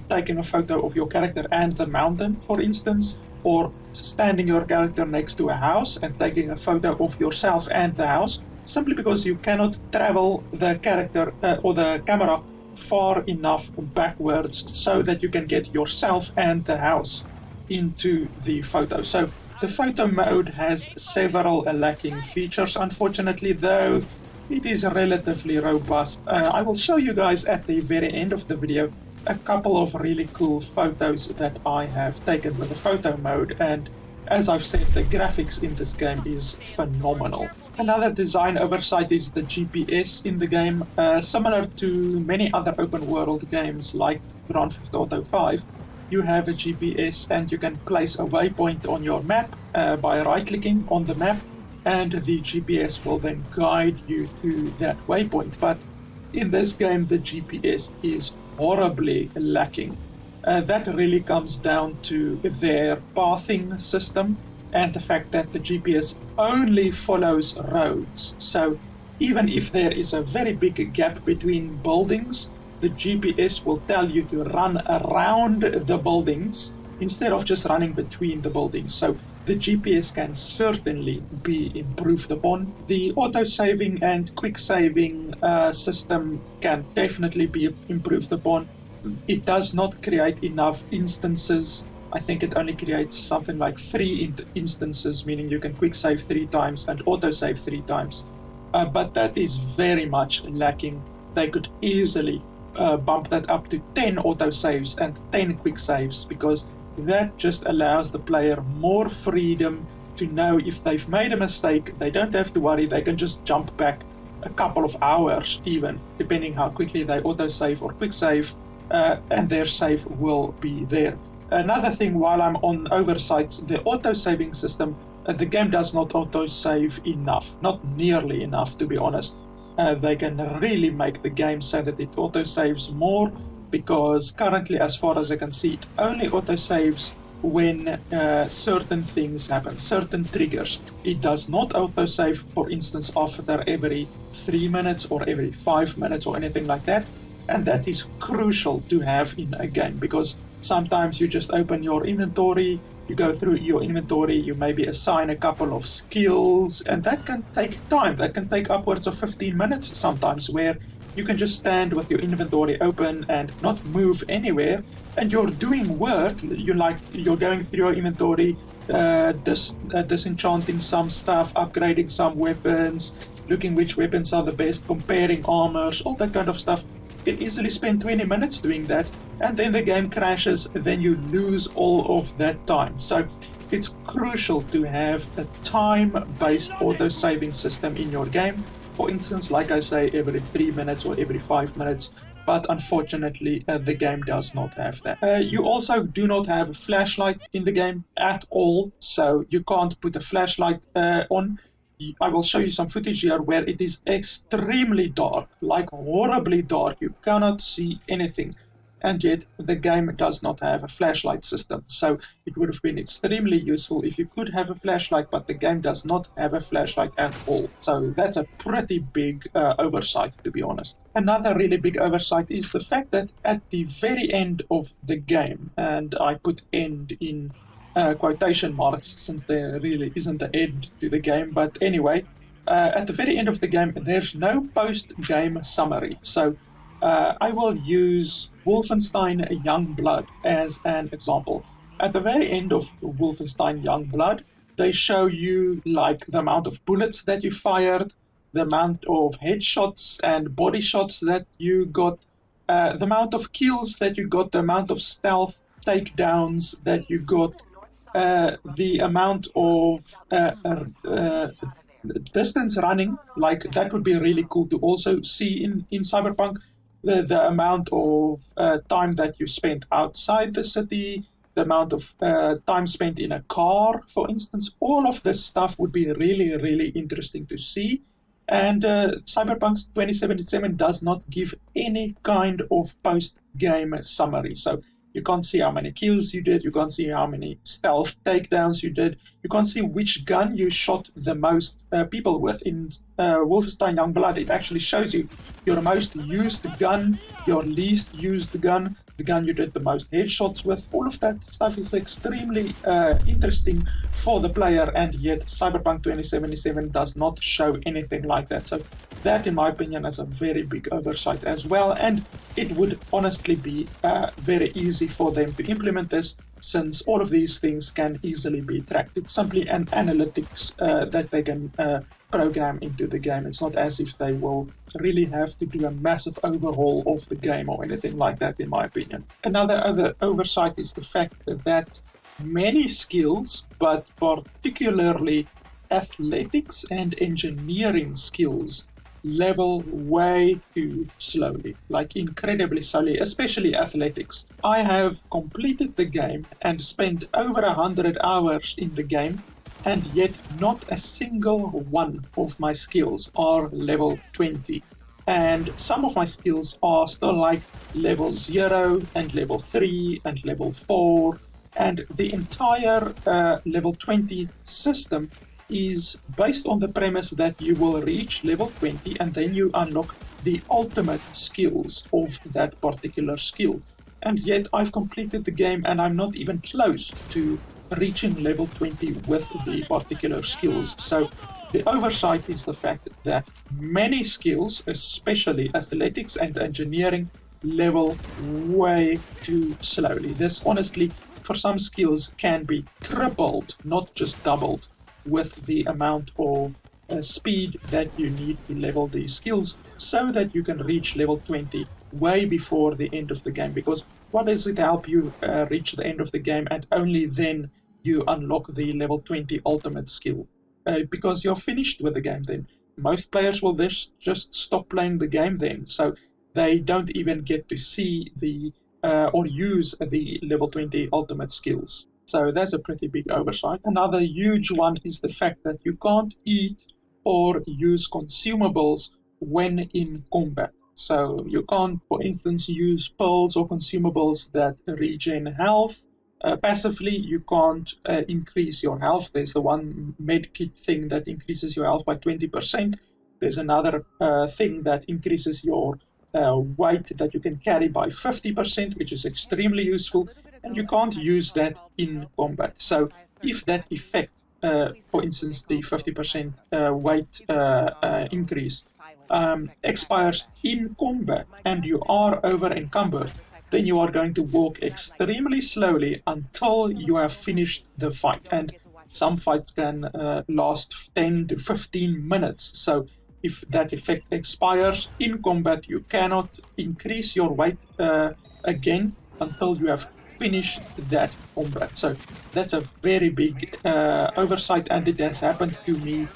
taking a photo of your character and the mountain, for instance, or standing your character next to a house and taking a photo of yourself and the house, simply because you cannot travel the character or the camera far enough backwards so that you can get yourself and the house into the photo. So the photo mode has several lacking features, unfortunately, though it is relatively robust. I will show you guys at the very end of the video a couple of really cool photos that I have taken with the photo mode, and as I've said, the graphics in this game is phenomenal. Another design oversight is the GPS in the game. Similar to many other open world games like Grand Theft Auto 5, you have a GPS and you can place a waypoint on your map by right-clicking on the map, and the GPS will then guide you to that waypoint. But in this game, the GPS is horribly lacking. That really comes down to their pathing system and the fact that the GPS only follows roads. So even if there is a very big gap between buildings, the GPS will tell you to run around the buildings instead of just running between the buildings. So the GPS can certainly be improved upon. The auto-saving and quick-saving system can definitely be improved upon. It does not create enough instances. I think it only creates something like 3 instances, meaning you can quick-save 3 times and auto-save 3 times. But that is very much lacking. They could easily bump that up to 10 auto-saves and 10 quick-saves, because that just allows the player more freedom to know if they've made a mistake. They don't have to worry, they can just jump back a couple of hours even, depending how quickly they autosave or quick save, and their save will be there. Another thing, while I'm on Oversights, the auto-saving system, the game does not auto-save enough, not nearly enough, to be honest. They can really make the game so that it auto-saves more, because currently, as far as I can see, it only auto-saves when certain things happen, certain triggers. It does not auto-save, for instance, after every 3 minutes or every 5 minutes or anything like that. And that is crucial to have in a game, because sometimes you just open your inventory, you go through your inventory, you maybe assign a couple of skills, and that can take time. That can take upwards of 15 minutes sometimes, where you can just stand with your inventory open and not move anywhere, and you're doing work. You're going through your inventory, disenchanting some stuff, upgrading some weapons, looking which weapons are the best, comparing armors, all that kind of stuff. You can easily spend 20 minutes doing that, and then the game crashes, then you lose all of that time. So it's crucial to have a time-based auto-saving system in your game. For instance, like I say, every 3 minutes or every 5 minutes, but unfortunately the game does not have that. You also do not have a flashlight in the game at all, so you can't put a flashlight on. I will show you some footage here where it is extremely dark, like horribly dark. You cannot see anything, and yet the game does not have a flashlight system. So it would have been extremely useful if you could have a flashlight, but the game does not have a flashlight at all. So that's a pretty big oversight, to be honest. Another really big oversight is the fact that at the very end of the game, and I put end in quotation marks since there really isn't an end to the game, but anyway, at the very end of the game there's no post-game summary. So I will use Wolfenstein Youngblood as an example. At the very end of Wolfenstein Youngblood, they show you like the amount of bullets that you fired, the amount of headshots and body shots that you got, the amount of kills that you got, the amount of stealth takedowns that you got, the amount of distance running. Like, that would be really cool to also see in Cyberpunk. The amount of time that you spent outside the city, the amount of time spent in a car, for instance. All of this stuff would be really, really interesting to see. And Cyberpunk 2077 does not give any kind of post-game summary. So you can't see how many kills you did, you can't see how many stealth takedowns you did, you can't see which gun you shot the most people with. In Wolfenstein Youngblood, it actually shows you your most used gun, your least used gun, the gun you did the most headshots with. All of that stuff is extremely interesting for the player, and yet Cyberpunk 2077 does not show anything like that. So that, in my opinion, is a very big oversight as well, and it would honestly be very easy for them to implement this, since all of these things can easily be tracked. It's simply an analytics that they can program into the game. It's not as if they will really have to do a massive overhaul of the game or anything like that, in my opinion. Another oversight is the fact that many skills, but particularly athletics and engineering skills, level way too slowly, like incredibly slowly, especially athletics. I have completed the game and spent over 100 hours in the game, and yet not a single one of my skills are level 20. And some of my skills are still like level 0 and level 3 and level 4, and the entire level 20 system is based on the premise that you will reach level 20 and then you unlock the ultimate skills of that particular skill. And yet I've completed the game and I'm not even close to reaching level 20 with the particular skills. So the oversight is the fact that many skills, especially athletics and engineering, level way too slowly. This honestly, for some skills, can be tripled, not just doubled, with the amount of speed that you need to level these skills so that you can reach level 20 way before the end of the game. Because what does it help you reach the end of the game and only then you unlock the level 20 ultimate skill? Because you're finished with the game then. Most players will just stop playing the game then. So they don't even get to see the or use the level 20 ultimate skills. So that's a pretty big oversight. Another huge one is the fact that you can't eat or use consumables when in combat. So you can't, for instance, use pearls or consumables that regen health. Passively, you can't increase your health. There's the one medkit thing that increases your health by 20%. There's another thing that increases your weight that you can carry by 50%, which is extremely useful, and you can't use that in combat. So if that effect, for instance, the 50% weight increase, expires in combat and you are over encumbered, then you are going to walk extremely slowly until you have finished the fight. And some fights can last 10 to 15 minutes. So if that effect expires in combat, you cannot increase your weight again until you have finished that combat. So that's a very big oversight, and it has happened to me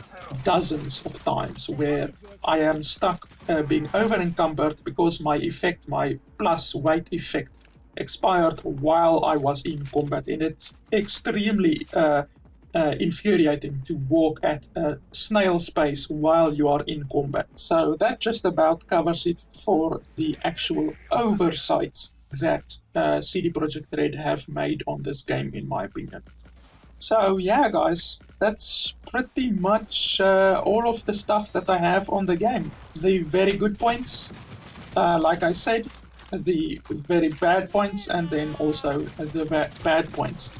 dozens of times where I am stuck being over encumbered because my plus weight effect expired while I was in combat, and it's extremely infuriating to walk at a snail's pace while you are in combat. So that just about covers it for the actual oversights that CD Projekt Red have made on this game, in my opinion. So yeah, guys, that's pretty much all of the stuff that I have on the game. The very good points, like I said, the very bad points, and then also the bad points.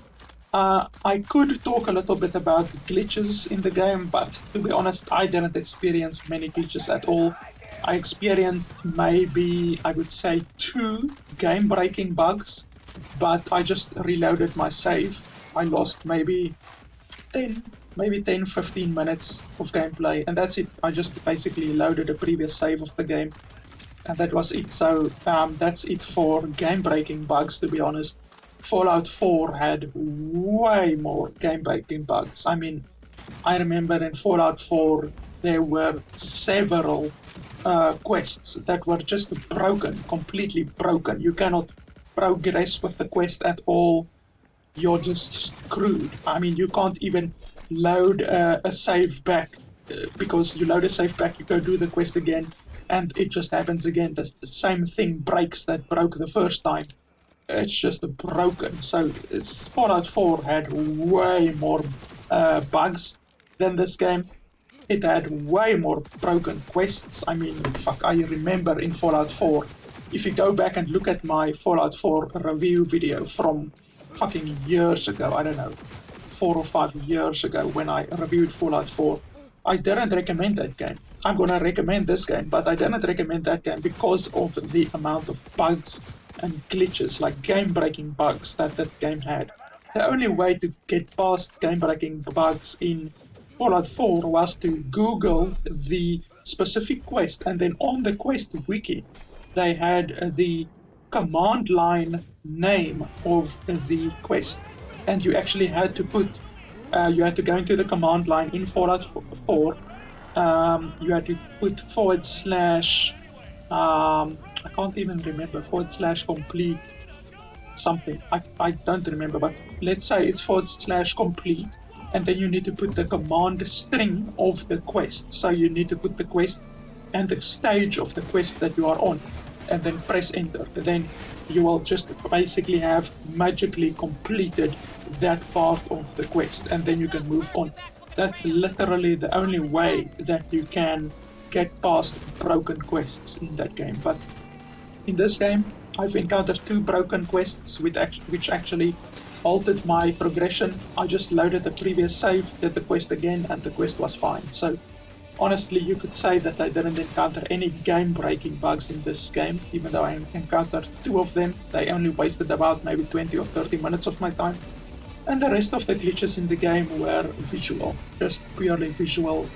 I could talk a little bit about glitches in the game, but to be honest, I didn't experience many glitches at all. I experienced maybe, I would say, 2 game-breaking bugs, but I just reloaded my save. I lost maybe 10, 15 minutes of gameplay, and that's it. I just basically loaded a previous save of the game, and that was it. So that's it for game-breaking bugs, to be honest. Fallout 4 had way more game-breaking bugs. I mean, I remember in Fallout 4 there were several quests that were just broken, completely broken. You cannot progress with the quest at all. You're just screwed. I mean, you can't even load a save back because you load a save back, you go do the quest again, and it just happens again. The same thing breaks that broke the first time. It's just broken. So Fallout 4 had way more bugs than this game. It had way more broken quests. I mean, fuck, I remember in Fallout 4, if you go back and look at my Fallout 4 review video from fucking years ago, I don't know, 4 or 5 years ago when I reviewed Fallout 4, I didn't recommend that game. I'm gonna recommend this game, but I didn't recommend that game because of the amount of bugs and glitches, like game-breaking bugs that game had. The only way to get past game-breaking bugs in Fallout 4 was to Google the specific quest, and then on the quest wiki they had the command line name of the quest, and you actually had to put you had to go into the command line in Fallout 4. You had to put / I can't even remember, / complete something. I don't remember, but let's say it's / complete, and then you need to put the command string of the quest. So you need to put the quest and the stage of the quest that you are on, and then press enter. Then you will just basically have magically completed that part of the quest, and then you can move on. That's literally the only way that you can get past broken quests in that game. But in this game, I've encountered 2 broken quests which actually altered my progression. I just loaded the previous save, did the quest again, and the quest was fine. So honestly, you could say that I didn't encounter any game-breaking bugs in this game, even though I encountered 2 of them. They only wasted about maybe 20 or 30 minutes of my time. And the rest of the glitches in the game were visual, just purely visual.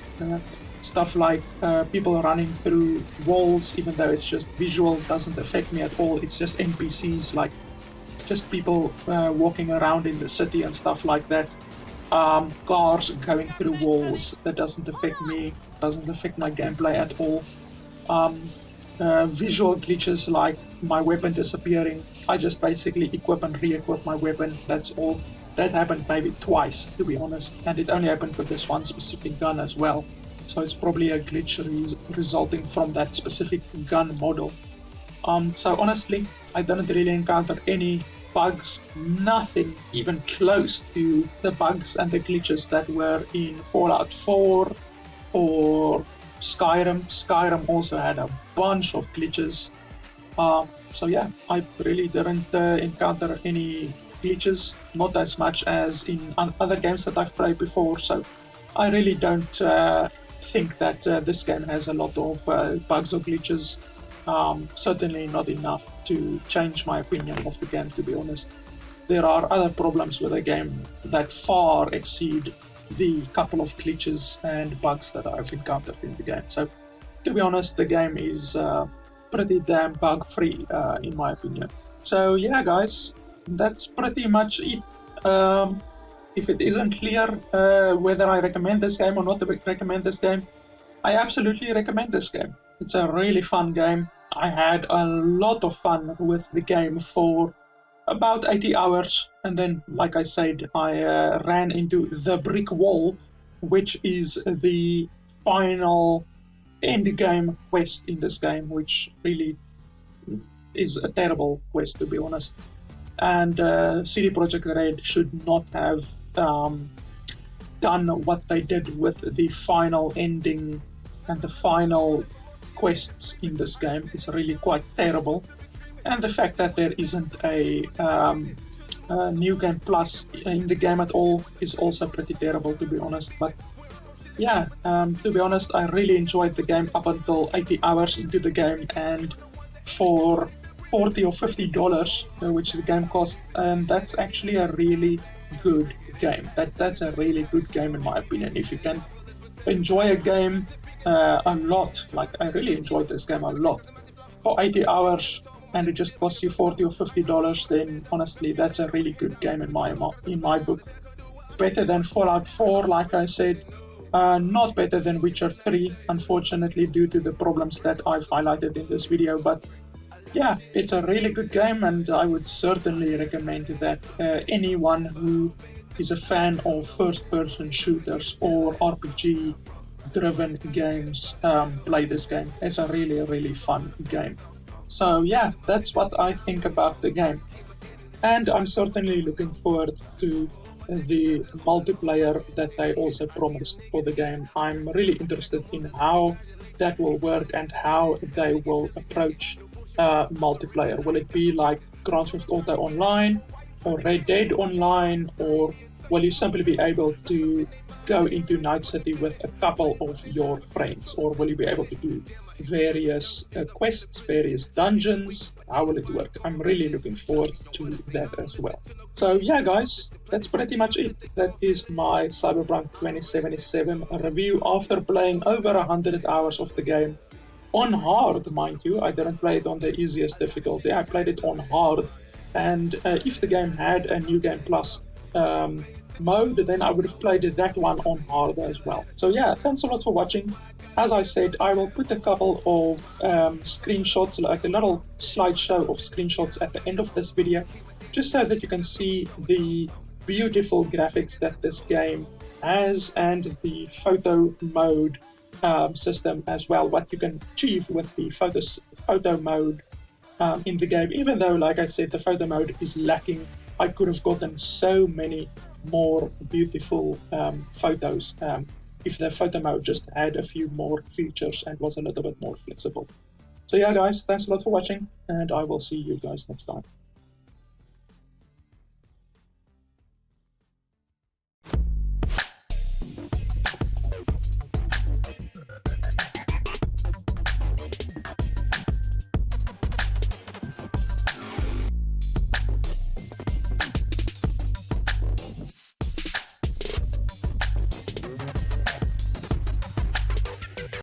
Stuff like people running through walls, even though it's just visual, doesn't affect me at all. It's just NPCs, like just people walking around in the city and stuff like that. Cars going through walls, that doesn't affect me, doesn't affect my gameplay at all. visual glitches like my weapon disappearing. I just basically equip and re-equip my weapon. That's all. That happened maybe twice, to be honest, and it only happened with this one specific gun as well. So it's probably a glitch resulting from that specific gun model. So honestly, I didn't really encounter any bugs, nothing even close to the bugs and the glitches that were in Fallout 4 or Skyrim. Skyrim also had a bunch of glitches. So yeah, I really didn't encounter any glitches, not as much as in other games that I've played before. So I really don't think that this game has a lot of bugs or glitches. Certainly not enough to change my opinion of the game, to be honest. There are other problems with the game that far exceed the couple of glitches and bugs that I've encountered in the game. So, to be honest, the game is pretty damn bug-free, in my opinion. So yeah, guys, that's pretty much it. If it isn't clear whether I recommend this game or not recommend this game, I absolutely recommend this game. It's a really fun game. I had a lot of fun with the game for about 80 hours, and then, like I said, I ran into the brick wall, which is the final end game quest in this game, which really is a terrible quest, to be honest. And CD Projekt Red should not have done what they did with the final ending and the final quests in this game. Is really quite terrible. And the fact that there isn't a new game plus in the game at all is also pretty terrible, to be honest. But yeah, to be honest, I really enjoyed the game up until 80 hours into the game, and for $40 or $50, which the game cost, and that's actually a really good game. That's a really good game in my opinion. If you can enjoy a game a lot, like I really enjoyed this game a lot, for 80 hours and it just costs you $40 or $50, then honestly that's a really good game in my book. Better than Fallout 4, like I said. Not better than Witcher 3, unfortunately, due to the problems that I've highlighted in this video, but yeah, it's a really good game, and I would certainly recommend that anyone who is a fan of first-person shooters or RPG-driven games play this game. It's a really, really fun game. So yeah, that's what I think about the game. And I'm certainly looking forward to the multiplayer that they also promised for the game. I'm really interested in how that will work and how they will approach multiplayer. Will it be like Grand Theft Auto Online or Red Dead Online, or will you simply be able to go into Night City with a couple of your friends, or will you be able to do various quests, various dungeons? How will it work? I'm really looking forward to that as well. So yeah, guys, that's pretty much it. That is my Cyberpunk 2077 review after playing over 100 hours of the game. On hard, mind you. I didn't play it on the easiest difficulty. I played it on hard. And if the game had a New Game Plus mode, then I would have played that one on hard as well. So yeah, thanks a lot for watching. As I said, I will put a couple of screenshots, like a little slideshow of screenshots at the end of this video, just so that you can see the beautiful graphics that this game has and the photo mode system as well, what you can achieve with the photo mode in the game. Even though, like I said, the photo mode is lacking, I could have gotten so many more beautiful photos if the photo mode just had a few more features and was a little bit more flexible. So yeah, guys, thanks a lot for watching, and I will see you guys next time.